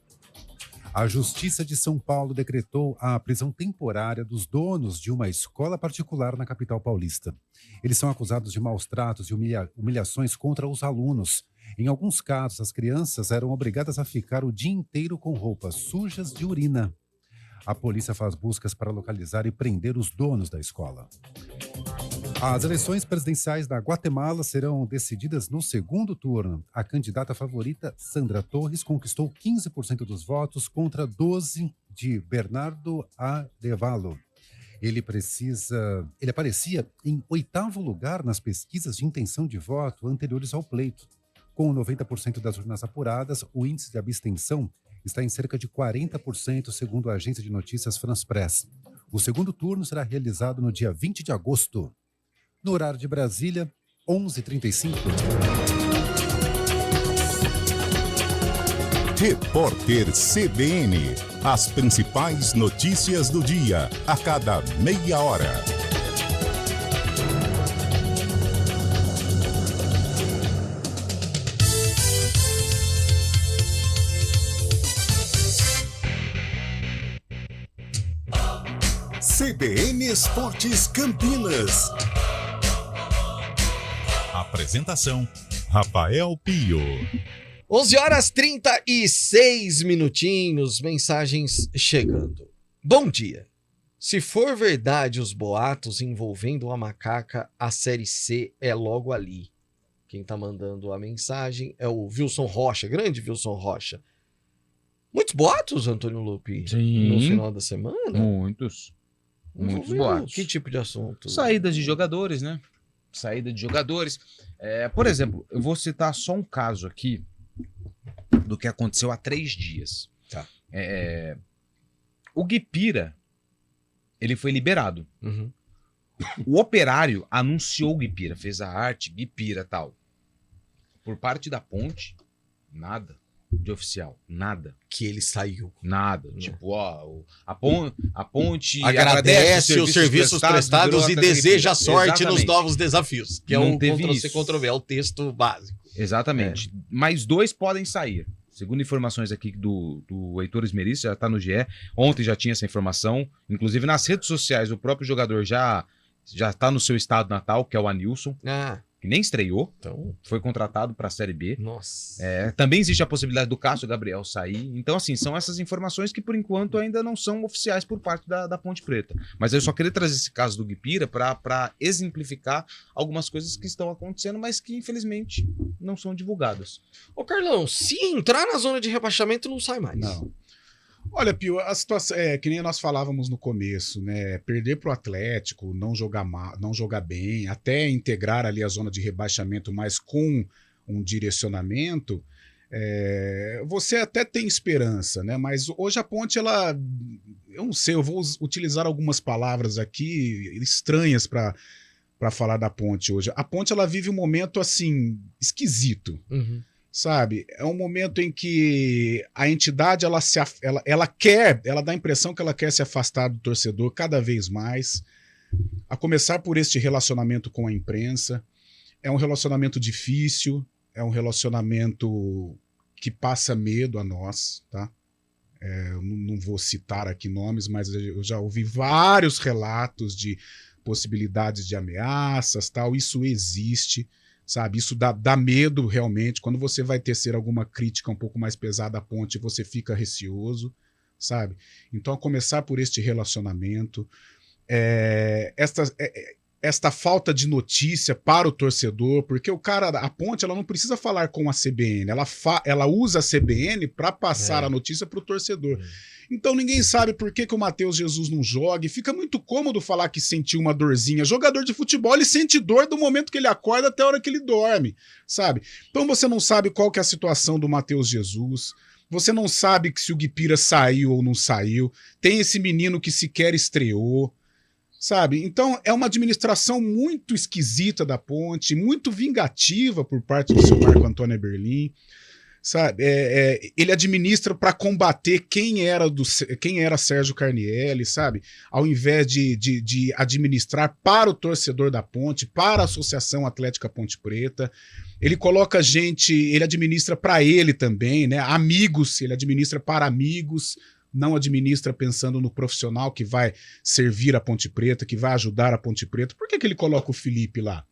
A Justiça de São Paulo decretou a prisão temporária dos donos de uma escola particular na capital paulista. Eles são acusados de maus tratos e humilhações contra os alunos. Em alguns casos, as crianças eram obrigadas a ficar o dia inteiro com roupas sujas de urina. A polícia faz buscas para localizar e prender os donos da escola. As eleições presidenciais da Guatemala serão decididas no segundo turno. A candidata favorita, Sandra Torres, conquistou 15% dos votos contra 12% de Bernardo Arevalo. Ele aparecia em 8º lugar nas pesquisas de intenção de voto anteriores ao pleito. Com 90% das urnas apuradas, o índice de abstenção está em cerca de 40%, segundo a agência de notícias France Press. O segundo turno será realizado no dia 20 de agosto. No horário de Brasília, 11h35. Repórter CBN. As principais notícias do dia, a cada meia hora. CBN Esportes Campinas. Apresentação: Rafael Pio. 11h36, mensagens chegando. Bom dia. Se for verdade os boatos envolvendo a macaca, a Série C é logo ali. Quem tá mandando a mensagem é o Wilson Rocha, grande Wilson Rocha. Muitos boatos, Antônio Lupi? Sim. No final da semana? Muitos boatos. Que tipo de assunto? Saídas de jogadores, né? Saída de jogadores. Por exemplo, eu vou citar só um caso aqui do que aconteceu há 3 dias. Tá. O Guipira, ele foi liberado. Uhum. O Operário anunciou o Guipira, fez a arte, Guipira e tal. Por parte da Ponte, Nada de oficial. Nada. Que ele saiu. Nada. Tipo, ó, a ponte agradece os serviços prestados e deseja sorte Exatamente. nos novos desafios. Que é Não o teve Ctrl-C, isso. Ctrl-V, é o texto básico. Exatamente. Mais 2 podem sair. Segundo informações aqui do Heitor Esmerice, já tá no GE. Ontem já tinha essa informação. Inclusive nas redes sociais, o próprio jogador já tá no seu estado natal, que é o Anilson. Que nem estreou, então foi contratado para a Série B. Nossa. Também existe a possibilidade do Cássio Gabriel sair. Então, assim, são essas informações que, por enquanto, ainda não são oficiais por parte da Ponte Preta. Mas eu só queria trazer esse caso do Guipira para exemplificar algumas coisas que estão acontecendo, mas que, infelizmente, não são divulgadas. Ô, Carlão, se entrar na zona de rebaixamento, não sai mais. Não. Olha, Pio, a situação é que nem nós falávamos no começo, né? Perder pro Atlético, não jogar mal, não jogar bem, até integrar ali a zona de rebaixamento, mas com um direcionamento, você até tem esperança, né? Mas hoje a Ponte, ela, eu não sei, eu vou utilizar algumas palavras aqui estranhas para falar da Ponte hoje. A Ponte, ela vive um momento assim esquisito. Sabe? É um momento em que a entidade ela dá a impressão que ela quer se afastar do torcedor cada vez mais, a começar por este relacionamento com a imprensa. É um relacionamento difícil, é um relacionamento que passa medo a nós, tá? Eu não vou citar aqui nomes, mas eu já ouvi vários relatos de possibilidades de ameaças, tal. Isso existe. Sabe, isso dá medo realmente. Quando você vai tecer alguma crítica um pouco mais pesada à Ponte, você fica receoso, sabe? Então, a começar por este relacionamento, esta falta de notícia para o torcedor, porque a Ponte, ela não precisa falar com a CBN, ela usa a CBN para passar a notícia para o torcedor. Então ninguém sabe por que o Matheus Jesus não joga, e fica muito cômodo falar que sentiu uma dorzinha. Jogador de futebol, ele sente dor do momento que ele acorda até a hora que ele dorme, sabe? Então você não sabe qual que é a situação do Matheus Jesus, você não sabe se o Guipira saiu ou não saiu, tem esse menino que sequer estreou, sabe? Então é uma administração muito esquisita da Ponte, muito vingativa por parte do seu Marco Antônio Eberlin. Sabe, ele administra para combater quem era Sérgio Carnielli, sabe? Ao invés de administrar para o torcedor da Ponte, para a Associação Atlética Ponte Preta. Ele coloca ele administra para ele também, né? Amigos, ele administra para amigos, não administra pensando no profissional que vai servir a Ponte Preta, que vai ajudar a Ponte Preta. Por que ele coloca o Felipe lá?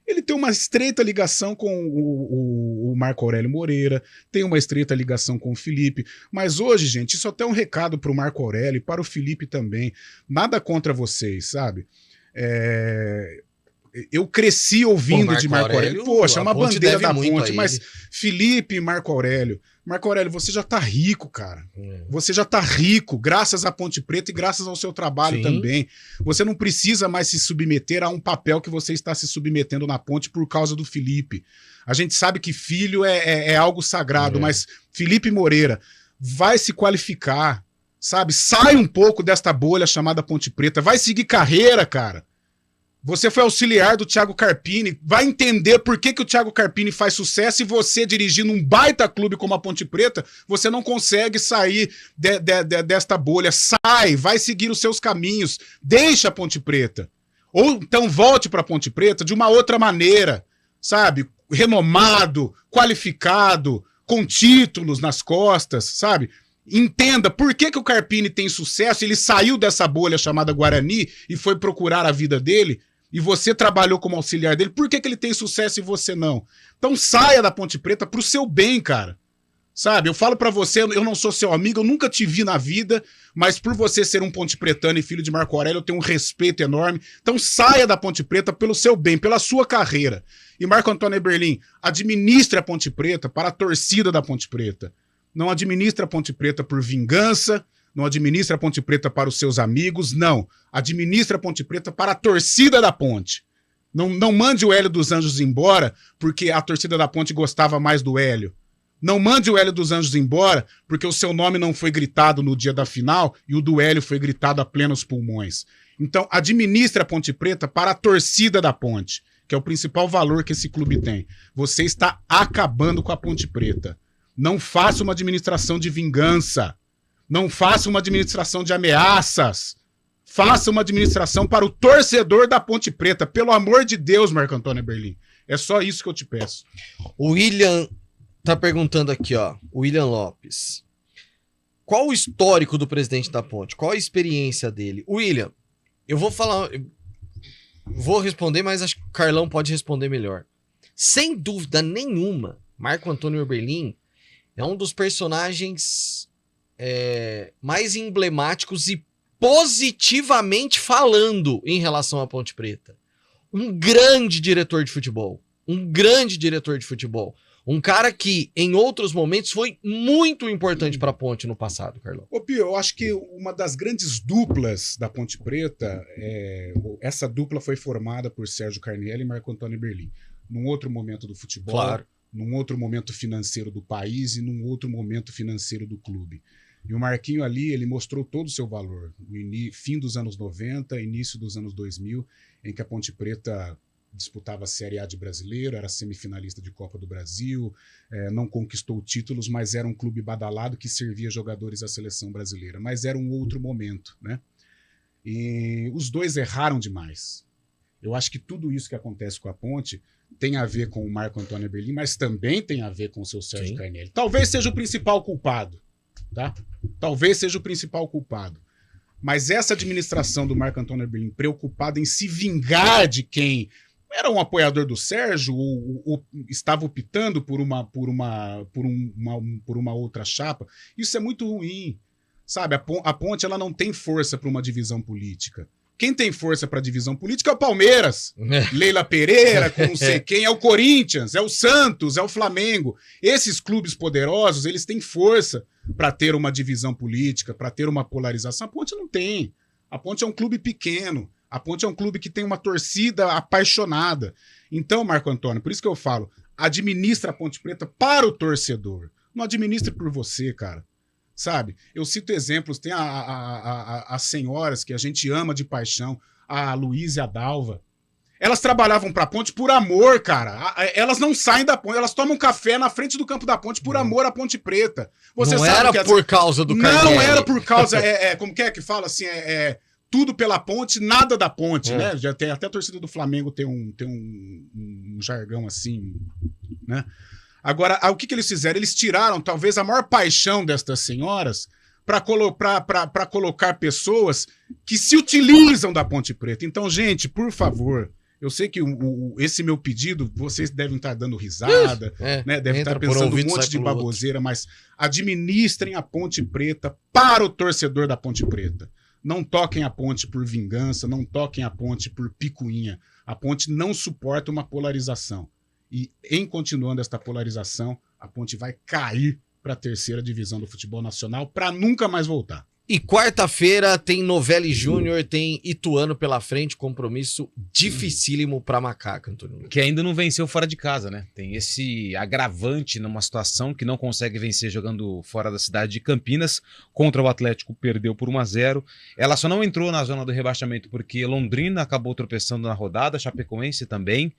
Ele tem uma estreita ligação com o Marco Aurélio Moreira, tem uma estreita ligação com o Felipe, mas hoje, gente, isso até é um recado para o Marco Aurélio e para o Felipe também. Nada contra vocês, sabe? Eu cresci ouvindo de Marco Aurélio. Poxa, é uma bandeira da Ponte, mas Felipe e Marco Aurélio. Marco Aurélio, você já tá rico, cara. Você já tá rico, graças à Ponte Preta e graças ao seu trabalho também. Você não precisa mais se submeter a um papel que você está se submetendo na Ponte por causa do Felipe. A gente sabe que filho é algo sagrado, mas Felipe Moreira vai se qualificar, sabe? Sai um pouco desta bolha chamada Ponte Preta, vai seguir carreira, cara. Você foi auxiliar do Thiago Carpini, vai entender por que o Thiago Carpini faz sucesso e você, dirigindo um baita clube como a Ponte Preta, você não consegue sair desta bolha. Sai, vai seguir os seus caminhos, deixa a Ponte Preta. Ou então volte para a Ponte Preta de uma outra maneira, sabe? Renomado, qualificado, com títulos nas costas, sabe? Entenda por que o Carpini tem sucesso, ele saiu dessa bolha chamada Guarani e foi procurar a vida dele, e você trabalhou como auxiliar dele, por que ele tem sucesso e você não? Então saia da Ponte Preta pro seu bem, cara. Sabe, eu falo pra você, eu não sou seu amigo, eu nunca te vi na vida, mas por você ser um Ponte Pretano e filho de Marco Aurélio, eu tenho um respeito enorme. Então saia da Ponte Preta pelo seu bem, pela sua carreira. E Marco Antônio Eberlin, administre a Ponte Preta para a torcida da Ponte Preta. Não administra a Ponte Preta por vingança, não administra a Ponte Preta para os seus amigos, não. Administra a Ponte Preta para a torcida da Ponte. Não mande o Hélio dos Anjos embora porque a torcida da Ponte gostava mais do Hélio. Não mande o Hélio dos Anjos embora porque o seu nome não foi gritado no dia da final e o do Hélio foi gritado a plenos pulmões. Então, administra a Ponte Preta para a torcida da Ponte, que é o principal valor que esse clube tem. Você está acabando com a Ponte Preta. Não faça uma administração de vingança. Não faça uma administração de ameaças. Faça uma administração para o torcedor da Ponte Preta. Pelo amor de Deus, Marco Antônio Eberlin. É só isso que eu te peço. O William tá perguntando aqui, ó. William Lopes. Qual o histórico do presidente da Ponte? Qual a experiência dele? William, eu vou falar... Vou responder, mas acho que o Carlão pode responder melhor. Sem dúvida nenhuma, Marco Antônio Eberlin é um dos personagens mais emblemáticos e positivamente falando em relação à Ponte Preta. Um grande diretor de futebol. Um grande diretor de futebol. Um cara que, em outros momentos, foi muito importante para a Ponte no passado, Carlão. Ô Pio, eu acho que uma das grandes duplas da Ponte Preta, essa dupla foi formada por Sérgio Carnielli e Marco Antônio Eberlin. Num outro momento do futebol, Claro. Num outro momento financeiro do país e num outro momento financeiro do clube. E o Marquinho ali, ele mostrou todo o seu valor. Fim dos anos 90, início dos anos 2000, em que a Ponte Preta disputava a Série A de brasileiro, era semifinalista de Copa do Brasil, não conquistou títulos, mas era um clube badalado que servia jogadores à seleção brasileira. Mas era um outro momento, né? E os dois erraram demais. Eu acho que tudo isso que acontece com a Ponte tem a ver com o Marco Antônio Eberlin, mas também tem a ver com o seu Sérgio Carnielli. Talvez seja o principal culpado, tá? Talvez seja o principal culpado. Mas essa administração do Marco Antônio Eberlin, preocupada em se vingar de quem era um apoiador do Sérgio ou estava optando por uma outra chapa, isso é muito ruim. Sabe, a Ponte ela não tem força para uma divisão política. Quem tem força para divisão política é o Palmeiras, Leila Pereira, com não sei quem, é o Corinthians, é o Santos, é o Flamengo. Esses clubes poderosos, eles têm força para ter uma divisão política, para ter uma polarização. A Ponte não tem. A Ponte é um clube pequeno. A Ponte é um clube que tem uma torcida apaixonada. Então, Marco Antônio, por isso que eu falo, administra a Ponte Preta para o torcedor. Não administre por você, cara. Sabe? Eu cito exemplos, tem as senhoras que a gente ama de paixão, a Luísa e a Dalva. Elas trabalhavam pra Ponte por amor, cara. Elas não saem da Ponte, elas tomam café na frente do campo da Ponte por amor à Ponte Preta. Você não sabe era que por causa do Carnielli. Não era por causa, como que fala assim, tudo pela Ponte, nada da Ponte, né? Já tem até a torcida do Flamengo tem um jargão assim, né? Agora, o que eles fizeram? Eles tiraram talvez a maior paixão destas senhoras para colocar pessoas que se utilizam da Ponte Preta. Então, gente, por favor, eu sei que esse meu pedido, vocês devem estar dando risada, né? Devem estar pensando um monte de baboseira, mas administrem a Ponte Preta para o torcedor da Ponte Preta. Não toquem a Ponte por vingança, não toquem a Ponte por picuinha. A Ponte não suporta uma polarização. E em continuando esta polarização, a Ponte vai cair para a terceira divisão do futebol nacional para nunca mais voltar. E quarta-feira tem Novelli Júnior, tem Ituano pela frente, compromisso dificílimo para Macaca, Antônio. Que ainda não venceu fora de casa, né? Tem esse agravante numa situação que não consegue vencer jogando fora da cidade de Campinas. Contra o Atlético, perdeu por 1-0. Ela só não entrou na zona do rebaixamento porque Londrina acabou tropeçando na rodada, Chapecoense também.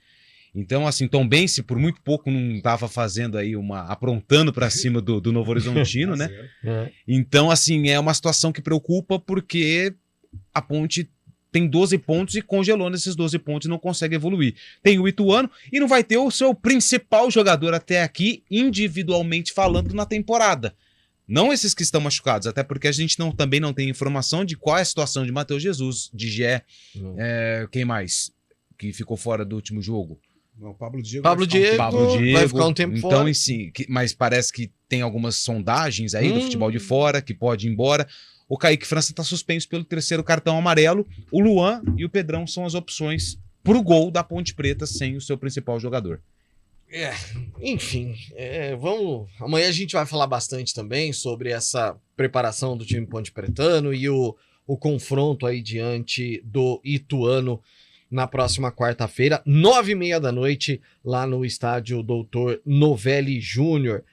Então, assim, Tombense, por muito pouco, não estava fazendo aí aprontando para cima do Novo Horizontino, né? Então, assim, é uma situação que preocupa porque a Ponte tem 12 pontos e congelou nesses 12 pontos e não consegue evoluir. Tem o Ituano e não vai ter o seu principal jogador até aqui, individualmente falando, na temporada. Não esses que estão machucados, até porque a gente também não tem informação de qual é a situação de Matheus Jesus, de Gé, quem mais que ficou fora do último jogo? Não, Pablo Diego vai ficar um tempo fora. Então, sim, mas parece que tem algumas sondagens aí do futebol de fora, que pode ir embora. O Kaique França está suspenso pelo 3º cartão amarelo. O Luan e o Pedrão são as opções para o gol da Ponte Preta sem o seu principal jogador. Enfim, vamos. Amanhã a gente vai falar bastante também sobre essa preparação do time Ponte Pretano e o confronto aí diante do Ituano na próxima quarta-feira, 9h30 lá no estádio Doutor Novelli Júnior.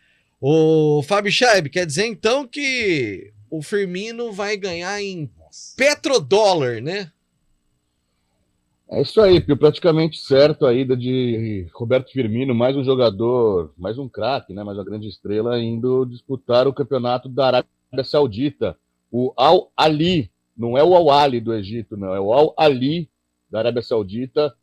O Fábio Scheib, quer dizer então que o Firmino vai ganhar em petrodólar, né? É isso aí, Pio, praticamente certo a ida de Roberto Firmino, mais um jogador, mais um craque, né, mais uma grande estrela, indo disputar o campeonato da Arábia Saudita. O Al Ahly, não é o Al Ahly do Egito, não, é o Al Ahly da Arábia Saudita,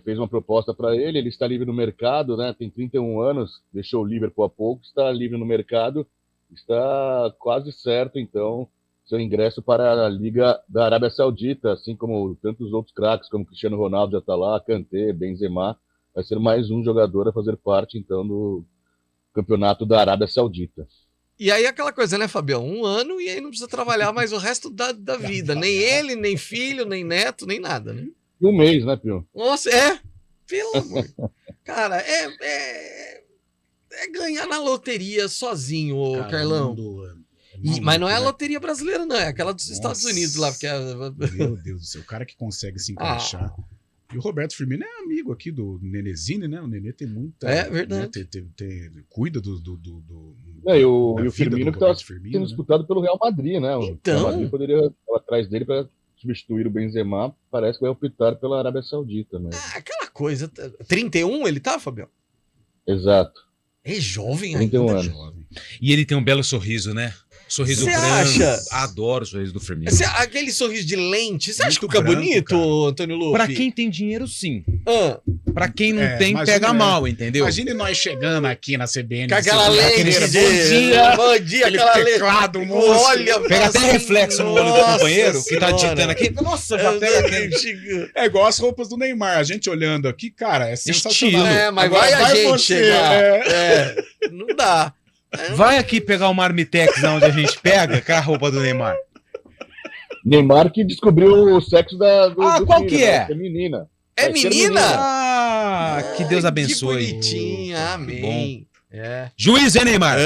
fez uma proposta para ele está livre no mercado, né, tem 31 anos, deixou o Liverpool há pouco, está livre no mercado, está quase certo, então, seu ingresso para a Liga da Arábia Saudita, assim como tantos outros craques, como Cristiano Ronaldo já está lá, Kanté, Benzema, vai ser mais um jogador a fazer parte, então, do campeonato da Arábia Saudita. E aí aquela coisa, né, Fabião? 1 ano e aí não precisa trabalhar mais o resto da vida. Nem ele, nem filho, nem neto, nem nada, né? 1 mês, né, Pio? Nossa, pelo amor. Cara, é ganhar na loteria sozinho, ô Carlão. Mas não é a loteria brasileira, não. É aquela dos Estados Unidos lá. Porque Meu Deus do céu, o cara que consegue se encaixar. E o Roberto Firmino é amigo aqui do Nenezine, né? O Nenê tem muita... É verdade. Né, cuida do e o Firmino que estava sendo disputado pelo Real Madrid, né? Então... O Real Madrid poderia ir atrás dele para substituir o Benzema. Parece que vai optar pela Arábia Saudita, né? Aquela coisa... 31 ele tá, Fabião? Exato. É jovem 31 ainda. anos. Jovem. E ele tem um belo sorriso, né? Sorriso branco. Acha? Adoro o sorriso do Firmino. Aquele sorriso de lente, você acha que fica branco, bonito, cara. Antônio Luffy? Pra quem tem dinheiro, sim. Ah, Pra quem não tem, imagina, pega mal, entendeu? Imagine nós chegando aqui na CBN. com aquela lente de... Bom dia, aquela teclado, lente. moço. Olha, Pega até assim, reflexo no olho do nossa companheiro que tá senhora. digitando aqui. Nossa, já pega. É igual as roupas do Neymar. A gente olhando aqui, cara, é sensacional. É, mas Agora vai a gente você, chegar. Não dá. Vai aqui pegar o Marmitex lá onde a gente pega com a roupa do Neymar. Neymar que descobriu o sexo do qual filho, que né? é? É menina. É Vai ser menina? Ah, que Deus abençoe. Que bonitinha, amém. É. Juiz, hein, Neymar?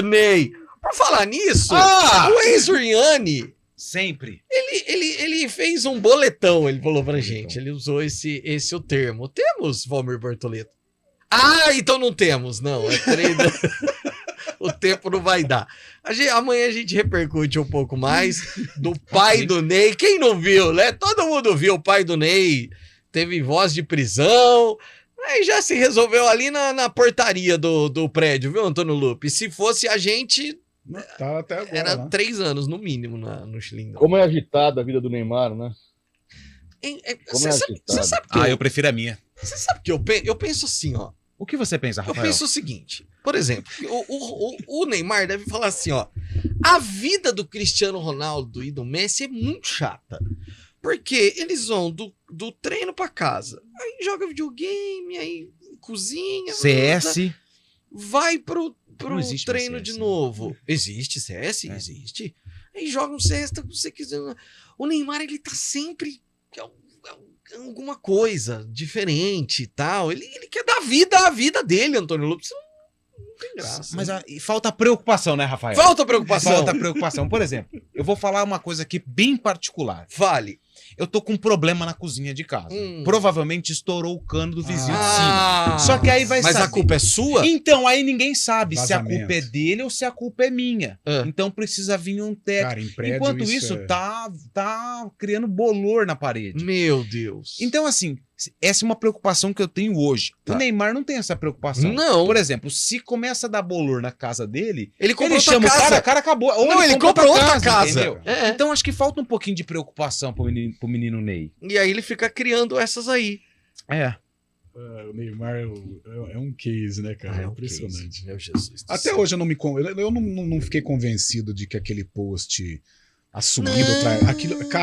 Ney. Por falar nisso, o ex-Riani, Sempre. ele fez um boletão, ele falou pra gente. Ele usou esse o termo. Temos, Valmir Bortoleto? Então não temos, não. É treino. O tempo não vai dar. Amanhã a gente repercute um pouco mais do pai do Ney. Quem não viu, né? Todo mundo viu o pai do Ney. Teve voz de prisão. Aí já se resolveu ali na portaria do prédio, viu, Antônio Lupe? Se fosse a gente, Tá até agora, era né? 3 anos no mínimo no cilindro. Como é agitada a vida do Neymar, né? Você sabe que eu prefiro a minha. Você sabe que eu penso assim, ó. O que você pensa, Eu Rafael? penso o seguinte, por exemplo, o Neymar deve falar assim, ó, a vida do Cristiano Ronaldo e do Messi é muito chata, porque eles vão do treino pra casa, aí joga videogame, aí cozinha, CS. vai pro Não existe treino mais CS, de né? novo. Existe CS? Existe. Aí joga um CS, tá, você quiser. O Neymar, ele tá sempre alguma coisa diferente e tal. Ele quer dar vida à vida dele, Antônio Lopes. Não tem graça. Mas falta preocupação, né, Rafael? Falta preocupação. Falta preocupação. Por exemplo, eu vou falar uma coisa aqui bem particular. Fale. Eu tô com um problema na cozinha de casa. Provavelmente estourou o cano do vizinho de Ah, cima. Só que aí vai mas saber. a culpa é sua? Então, aí ninguém sabe se a Vazamento. culpa é dele ou se a culpa é minha. Então precisa vir um técnico. Cara, em prédio Enquanto isso isso, é- tá criando bolor na parede. Meu Deus. Então, assim, essa é uma preocupação que eu tenho hoje. Tá. O Neymar não tem essa preocupação. Não. Por exemplo, se começa a dar bolor na casa dele, Ele comprou outra chama casa. o cara acabou. Ou Não, ele compra outra casa. Entendeu? É. Então acho que falta um pouquinho de preocupação pro menino Ney. E aí ele fica criando essas aí. É. O Neymar é um case, né, cara? É impressionante. Meu Jesus. Até hoje eu não fiquei convencido de que aquele post assumindo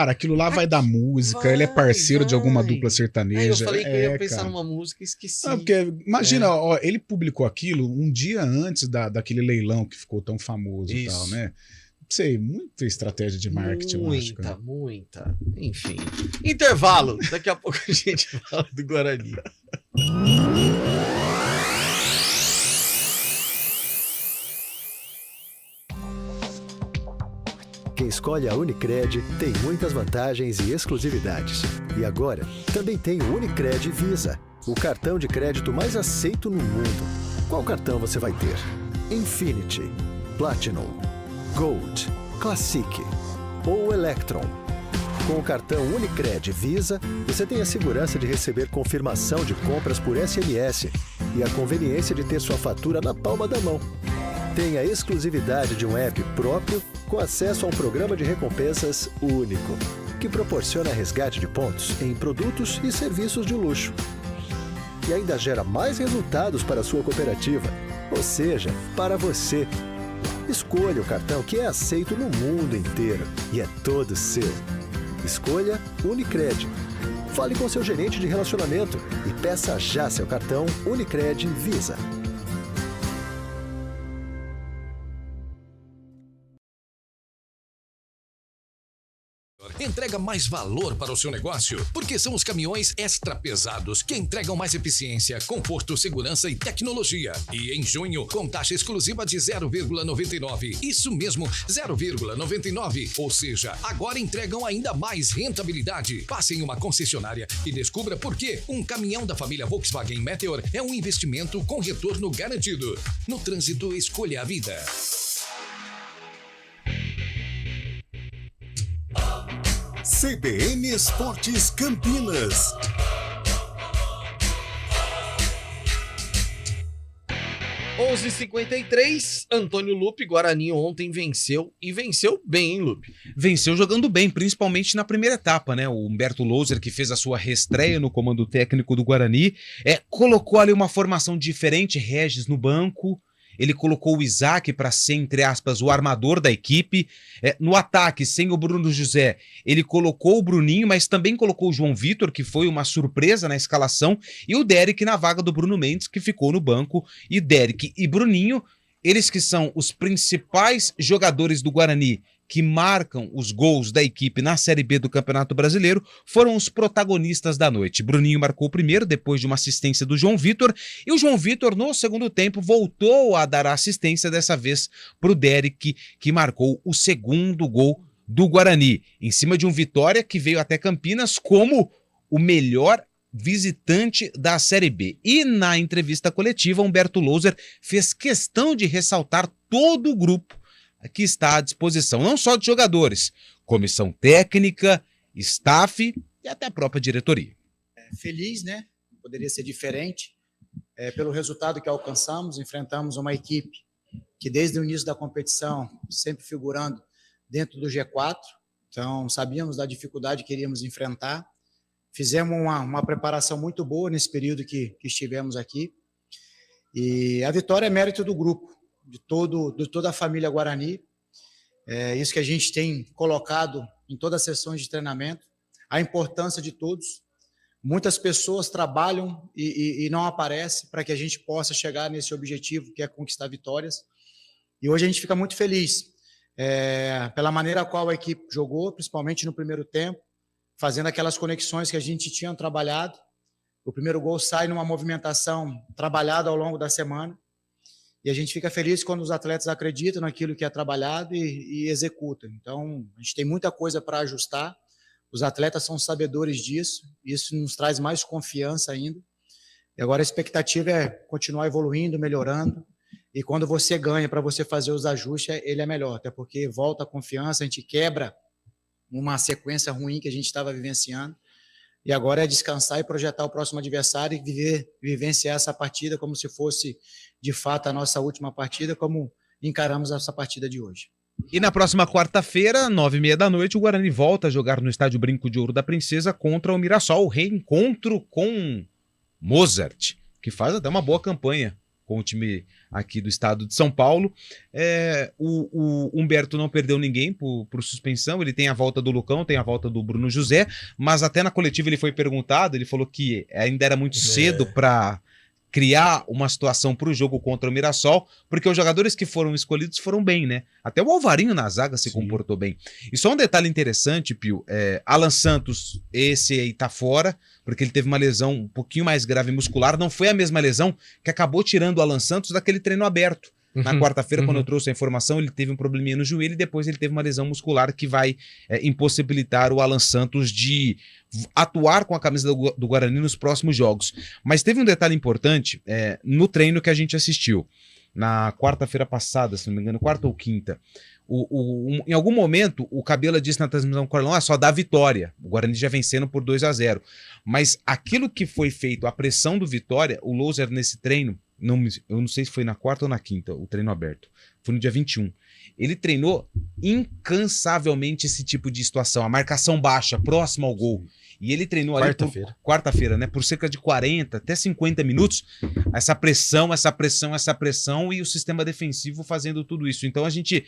aquilo lá vai dar música, ele é parceiro de alguma dupla sertaneja. Aí eu falei que eu ia pensar cara. numa música e esqueci. Porque imagina, ó, ele publicou aquilo um dia antes daquele leilão que ficou tão famoso e Isso. tal, né? Não sei, muita estratégia de marketing, eu acho, cara. Muita. Enfim. Intervalo. Daqui a pouco a gente fala do Guarani. Quem escolhe a Unicred tem muitas vantagens e exclusividades. E agora, também tem o Unicred Visa, o cartão de crédito mais aceito no mundo. Qual cartão você vai ter? Infinity, Platinum, Gold, Classic ou Electron? Com o cartão Unicred Visa, você tem a segurança de receber confirmação de compras por SMS e a conveniência de ter sua fatura na palma da mão. Tem a exclusividade de um app próprio com acesso a um programa de recompensas único, que proporciona resgate de pontos em produtos e serviços de luxo. E ainda gera mais resultados para a sua cooperativa, ou seja, para você. Escolha o cartão que é aceito no mundo inteiro e é todo seu. Escolha Unicred. Fale com seu gerente de relacionamento e peça já seu cartão Unicred Visa. Entrega mais valor para o seu negócio, porque são os caminhões extra pesados que entregam mais eficiência, conforto, segurança e tecnologia. E em junho, com taxa exclusiva de 0,99. Isso mesmo, 0,99. Ou seja, agora entregam ainda mais rentabilidade. Passe em uma concessionária e descubra por que um caminhão da família Volkswagen Meteor é um investimento com retorno garantido. No trânsito, escolha a vida. CBN Esportes Campinas. Onze 53, Antônio Lupe, Guarani ontem venceu e venceu bem, hein, Lupe? Venceu jogando bem, principalmente na primeira etapa, né? O Humberto Louser, que fez a sua reestreia no comando técnico do Guarani, colocou ali uma formação diferente, Regis no banco. Ele colocou o Isaac para ser, entre aspas, o armador da equipe. No ataque, sem o Bruno José, ele colocou o Bruninho, mas também colocou o João Vitor, que foi uma surpresa na escalação, e o Derek na vaga do Bruno Mendes, que ficou no banco. E Derek e Bruninho, eles que são os principais jogadores do Guarani, que marcam os gols da equipe na Série B do Campeonato Brasileiro, foram os protagonistas da noite. Bruninho marcou o primeiro, depois de uma assistência do João Vitor, e o João Vitor, no segundo tempo, voltou a dar a assistência, dessa vez para o Derek, que marcou o segundo gol do Guarani, em cima de um Vitória que veio até Campinas como o melhor visitante da Série B. E na entrevista coletiva, Humberto Louser fez questão de ressaltar todo o grupo que está à disposição, não só de jogadores, comissão técnica, staff e até a própria diretoria. Feliz, né? Não poderia ser diferente. Pelo resultado que alcançamos, enfrentamos uma equipe que desde o início da competição, sempre figurando dentro do G4, então sabíamos da dificuldade que iríamos enfrentar. Fizemos uma preparação muito boa nesse período que estivemos aqui. E a vitória é mérito do grupo, de toda a família Guarani. Isso que a gente tem colocado em todas as sessões de treinamento, a importância de todos. Muitas pessoas trabalham e não aparecem para que a gente possa chegar nesse objetivo, que é conquistar vitórias. E hoje a gente fica muito feliz pela maneira a qual a equipe jogou, principalmente no primeiro tempo, fazendo aquelas conexões que a gente tinha trabalhado. O primeiro gol sai numa movimentação trabalhada ao longo da semana. E a gente fica feliz quando os atletas acreditam naquilo que é trabalhado e executam. Então, a gente tem muita coisa para ajustar. Os atletas são sabedores disso. Isso nos traz mais confiança ainda. E agora a expectativa é continuar evoluindo, melhorando. E quando você ganha para você fazer os ajustes, ele é melhor. Até porque volta a confiança, a gente quebra uma sequência ruim que a gente estava vivenciando. E agora é descansar e projetar o próximo adversário e vivenciar essa partida como se fosse, de fato, a nossa última partida, como encaramos essa partida de hoje. E na próxima quarta-feira, 21h30, o Guarani volta a jogar no Estádio Brinco de Ouro da Princesa contra o Mirassol. O reencontro com Mozart, que faz até uma boa campanha com o time aqui do estado de São Paulo. O Humberto não perdeu ninguém por suspensão, ele tem a volta do Lucão, tem a volta do Bruno José, mas até na coletiva ele foi perguntado, ele falou que ainda era muito cedo para criar uma situação para o jogo contra o Mirassol, porque os jogadores que foram escolhidos foram bem, né? Até o Alvarinho na zaga se comportou bem. E só um detalhe interessante, Pio, Alan Santos, esse aí tá fora, porque ele teve uma lesão um pouquinho mais grave muscular, não foi a mesma lesão que acabou tirando o Alan Santos daquele treino aberto. Na quarta-feira, quando eu trouxe a informação, ele teve um probleminha no joelho e depois ele teve uma lesão muscular que vai impossibilitar o Alan Santos de atuar com a camisa do Guarani nos próximos jogos. Mas teve um detalhe importante no treino que a gente assistiu. Na quarta-feira passada, se não me engano, quarta ou quinta, Em algum momento, o Cabela disse na transmissão do Carlão, só dá vitória. O Guarani já vencendo por 2-0. Mas aquilo que foi feito, a pressão do Vitória, o Louser nesse treino, eu não sei se foi na quarta ou na quinta, o treino aberto. Foi no dia 21. Ele treinou incansavelmente esse tipo de situação, a marcação baixa, próxima ao gol. E ele treinou ali quarta-feira, né? Por cerca de 40 até 50 minutos, essa pressão, e o sistema defensivo fazendo tudo isso. Então a gente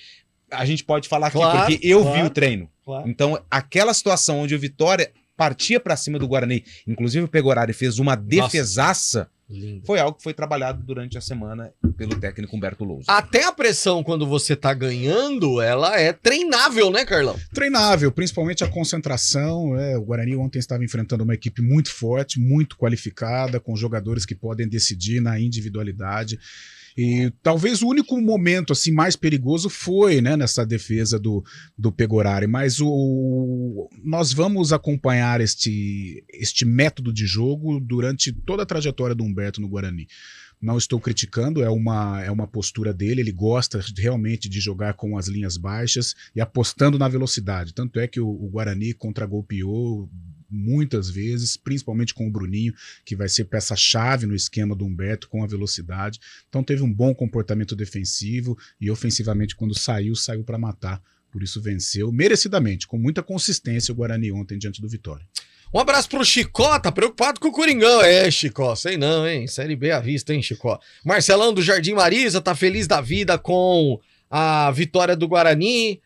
pode falar aqui, porque eu vi o treino. Claro. Então, aquela situação onde o Vitória partia para cima do Guarani, inclusive o Pegorari fez uma defesaça. Lindo. Foi algo que foi trabalhado durante a semana pelo técnico Humberto Lousa. Até a pressão, quando você tá ganhando, ela é treinável, né, Carlão? Treinável, principalmente a concentração. O Guarani ontem estava enfrentando uma equipe muito forte, muito qualificada, com jogadores que podem decidir na individualidade. E talvez o único momento assim mais perigoso foi, né, nessa defesa do Pegorari, mas nós vamos acompanhar este método de jogo durante toda a trajetória do Humberto no Guarani. Não estou criticando, é uma postura dele, ele gosta realmente de jogar com as linhas baixas e apostando na velocidade. Tanto é que o Guarani contragolpeou muitas vezes, principalmente com o Bruninho, que vai ser peça-chave no esquema do Humberto com a velocidade. Então teve um bom comportamento defensivo e ofensivamente quando saiu para matar. Por isso venceu merecidamente, com muita consistência o Guarani ontem diante do Vitória. Um abraço pro Chicó, tá preocupado com o Coringão. Chicó, sei não, hein? Série B à vista, hein, Chicó? Marcelão do Jardim Marisa tá feliz da vida com a vitória do Guarani.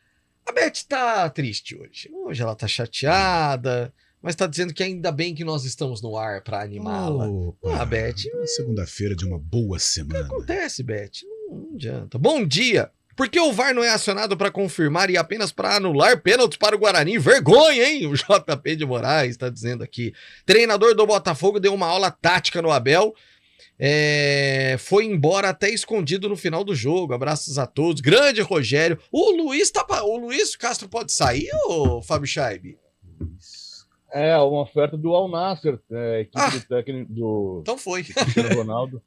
A Beth tá triste hoje. Hoje ela tá chateada, mas tá dizendo que ainda bem que nós estamos no ar pra animá-la. Beth. Segunda-feira de uma boa semana. O que acontece, Beth? Não adianta. Bom dia. Por que o VAR não é acionado para confirmar e apenas para anular pênaltis para o Guarani? Vergonha, hein? O JP de Moraes está dizendo aqui. Treinador do Botafogo deu uma aula tática no Abel. Foi embora até escondido no final do jogo. Abraços a todos. Grande Rogério. O Luiz Castro pode sair, ô Fábio Scheibe? Uma oferta do Al Nassr, equipe do técnico do... Então foi. Cristiano Ronaldo.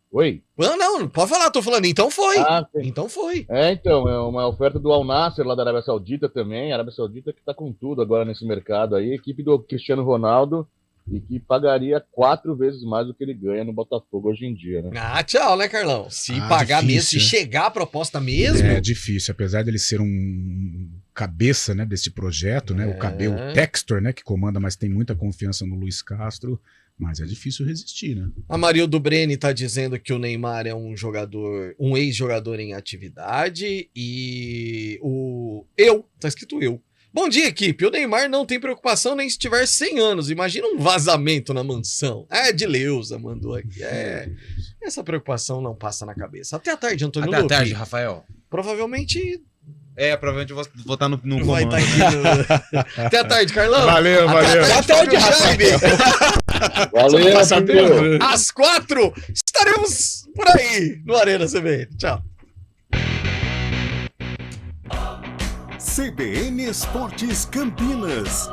Oi? Não, pode falar, tô falando, então foi. Então foi. Então, é uma oferta do Al Nassr lá da Arábia Saudita também. A Arábia Saudita que tá com tudo agora nesse mercado aí. Equipe do Cristiano Ronaldo e que pagaria 4 vezes mais do que ele ganha no Botafogo hoje em dia, né? Tchau, né, Carlão? Se pagar difícil, mesmo, se chegar a proposta mesmo... É difícil, apesar dele ser um cabeça, né, desse projeto, né? O Textor, né, que comanda, mas tem muita confiança no Luiz Castro... Mas é difícil resistir, né? A Marildo Breni tá dizendo que o Neymar é um ex-jogador em atividade e tá escrito eu. Bom dia, equipe. O Neymar não tem preocupação nem se tiver 100 anos. Imagina um vazamento na mansão. De Leusa mandou aqui. Essa preocupação não passa na cabeça. Até a tarde, Antônio Lupe. Até a tarde, Rafael. Provavelmente... provavelmente eu vou estar no comando. Vai estar aqui Até a tarde, Carlão. Valeu. Até a tarde, Jaime. Valeu, às 4 estaremos por aí no Arena CBN. Tchau. CBN Esportes Campinas.